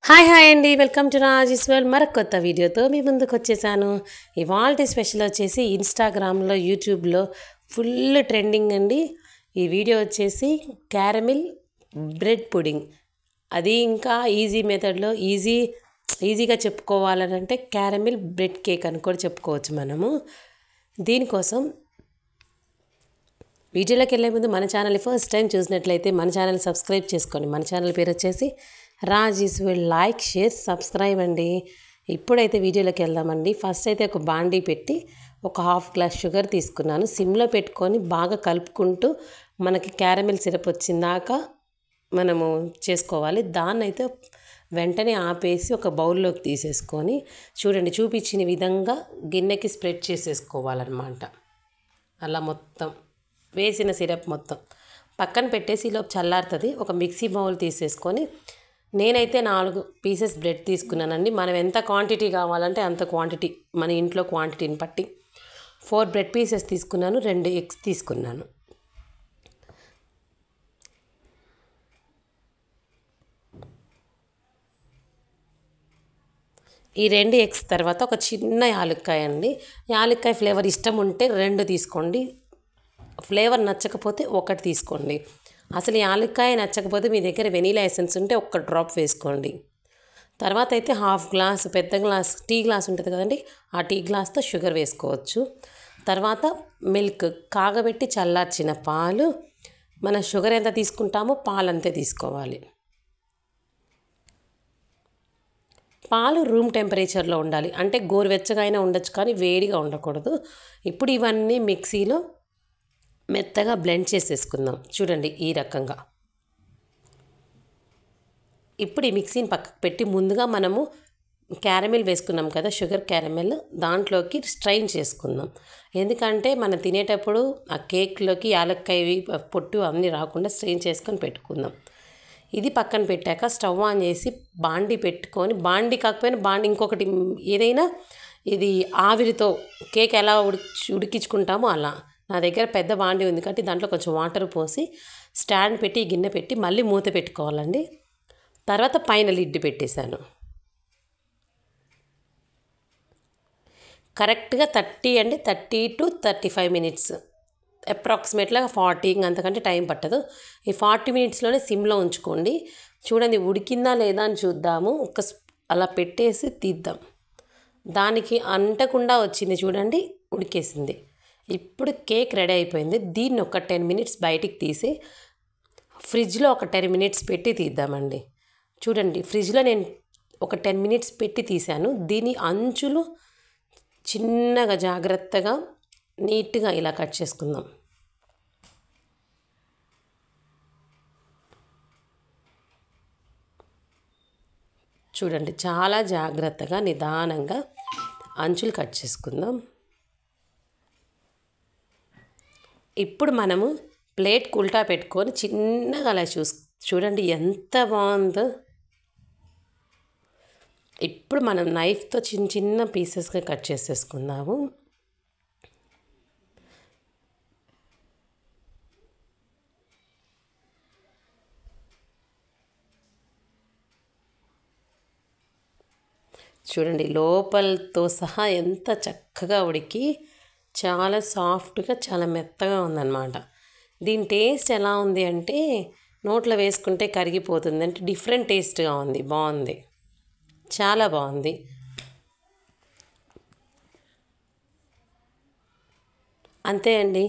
Hi అండి, welcome to Raji's world. మరొక కొత్త వీడియోతో మీ ముందుకు వచ్చేసాను. ఇవాల్టి స్పెషల్ వచ్చేసి ఇన్స్టాగ్రామ్లో, యూట్యూబ్లో ఫుల్ ట్రెండింగ్ అండి. ఈ వీడియో వచ్చేసి క్యారమిల్ బ్రెడ్ పుడింగ్. అది ఇంకా ఈజీ మెథడ్లో ఈజీగా చెప్పుకోవాలంటే క్యారమిల్ బ్రెడ్ కేక్ అని కూడా చెప్పుకోవచ్చు మనము. దీనికోసం వీడియోలోకి వెళ్ళే ముందు మన ఛానల్ ఫస్ట్ టైం చూసినట్లయితే మన ఛానల్ సబ్స్క్రైబ్ చేసుకోండి. మన ఛానల్ పేరు వచ్చేసి Raji's world. Like, share, subscribe అండి. ఇప్పుడైతే వీడియోలోకి వెళ్దామండి. ఫస్ట్ అయితే ఒక బాండీ పెట్టి ఒక హాఫ్ గ్లాస్ షుగర్ తీసుకున్నాను. సిమ్లో పెట్టుకొని బాగా కలుపుకుంటూ మనకి క్యారమిల్ సిరప్ వచ్చిందాక మనము చేసుకోవాలి. దాన్ని అయితే వెంటనే ఆపేసి ఒక బౌల్లోకి తీసేసుకొని చూడండి, చూపించిన విధంగా గిన్నెకి స్ప్రెడ్ చేసేసుకోవాలన్నమాట. అలా మొత్తం వేసిన సిరప్ మొత్తం పక్కన పెట్టేసి ఈలోపు చల్లారుతుంది. ఒక మిక్సీ బౌల్ తీసేసుకొని నేనైతే 4 పీసెస్ బ్రెడ్ తీసుకున్నానండి. మనం ఎంత క్వాంటిటీ కావాలంటే అంత క్వాంటిటీ, మన ఇంట్లో క్వాంటిటీని బట్టి 4 బ్రెడ్ పీసెస్ తీసుకున్నాను. 2 ఎగ్స్ తీసుకున్నాను. ఈ 2 ఎగ్స్ తర్వాత ఒక చిన్న యాలక్కాయ అండి. యాలక్కాయ ఫ్లేవర్ ఇష్టం ఉంటే 2 తీసుకోండి. ఫ్లేవర్ నచ్చకపోతే 1 తీసుకోండి. అసలు యాలక్కాయ నచ్చకపోతే మీ దగ్గర వెనీలా ఎసెన్స్ ఉంటే 1 డ్రాప్ వేసుకోండి. తర్వాత అయితే హాఫ్ గ్లాస్, పెద్ద గ్లాస్ టీ గ్లాస్ ఉంటుంది కదండి, ఆ టీ గ్లాస్తో షుగర్ వేసుకోవచ్చు. తర్వాత మిల్క్, కాగబెట్టి చల్లార్చిన పాలు. మన షుగర్ ఎంత తీసుకుంటామో పాలు అంతే తీసుకోవాలి. పాలు రూమ్ టెంపరేచర్లో ఉండాలి, అంటే గోరువెచ్చగా అయినా ఉండొచ్చు కానీ వేడిగా ఉండకూడదు. ఇప్పుడు ఇవన్నీ మిక్సీలో మెత్తగా బ్లెండ్ చేసేసుకుందాం. చూడండి ఈ రకంగా. ఇప్పుడు ఈ మిక్సీని పక్కకు పెట్టి ముందుగా మనము క్యారమిల్ వేసుకున్నాం కదా, షుగర్ క్యారమిల్, దాంట్లోకి స్ట్రైన్ చేసుకుందాం. ఎందుకంటే మనం తినేటప్పుడు ఆ కేక్లోకి యాలక్కాయ పొట్టు అన్నీ రాకుండా స్ట్రెయిన్ చేసుకొని పెట్టుకుందాం. ఇది పక్కన పెట్టాక స్టవ్ ఆన్ చేసి బాండీ పెట్టుకొని, బాండీ కాకపోయినా బాండీ ఇంకొకటి ఏదైనా, ఇది ఆవిరితో కేక్ ఎలా ఉడికించుకుంటామో అలా. నా దగ్గర పెద్ద బాండీ ఉంది కాబట్టి దాంట్లో కొంచెం వాటర్ పోసి స్టాండ్ పెట్టి గిన్నె పెట్టి మళ్ళీ మూత పెట్టుకోవాలండి. తర్వాత పైన లిడ్ పెట్టేశాను. కరెక్ట్గా 30 to 35 మినిట్స్, అప్రాక్సిమేట్గా 40, అంతకంటే టైం పట్టదు. ఈ 40 మినిట్స్లోనే సిమ్లో ఉంచుకోండి. చూడండి ఉడికిందా లేదా అని చూద్దాము. అలా పెట్టేసి తీద్దాం. దానికి అంటకుండా వచ్చింది చూడండి, ఉడికేసింది. ఇప్పుడు కేక్ రెడీ అయిపోయింది. దీన్ని ఒక 10 మినిట్స్ బయటికి తీసి ఫ్రిడ్జ్లో ఒక 10 మినిట్స్ పెట్టి తీద్దామండి. చూడండి ఫ్రిడ్జ్లో నేను ఒక 10 మినిట్స్ పెట్టి తీశాను. దీని అంచులు చిన్నగా జాగ్రత్తగా నీట్గా ఇలా కట్ చేసుకుందాం. చూడండి చాలా జాగ్రత్తగా నిదానంగా అంచులు కట్ చేసుకుందాం. ఇప్పుడు మనము ప్లేట్ ఉల్టా పెట్టుకొని చిన్నగా అలా చూడండి ఎంత బాగుందో. ఇప్పుడు మనం నైఫ్తో చిన్న చిన్న పీసెస్గా కట్ చేసేసుకుందాము. చూడండి లోపలతో సహా ఎంత చక్కగా ఉడికి చాలా సాఫ్ట్గా, చాలా మెత్తగా ఉందన్నమాట. దీని టేస్ట్ ఎలా ఉంది అంటే నోట్లో వేసుకుంటే కరిగిపోతుంది, అంటే డిఫరెంట్ టేస్ట్గా ఉంది. బాగుంది, చాలా బాగుంది. అంతే అండి,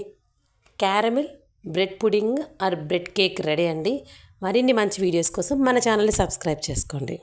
caramel bread pudding or bread cake ready అండి. మరిన్ని మంచి వీడియోస్ కోసం మన ఛానల్ని సబ్స్క్రైబ్ చేసుకోండి.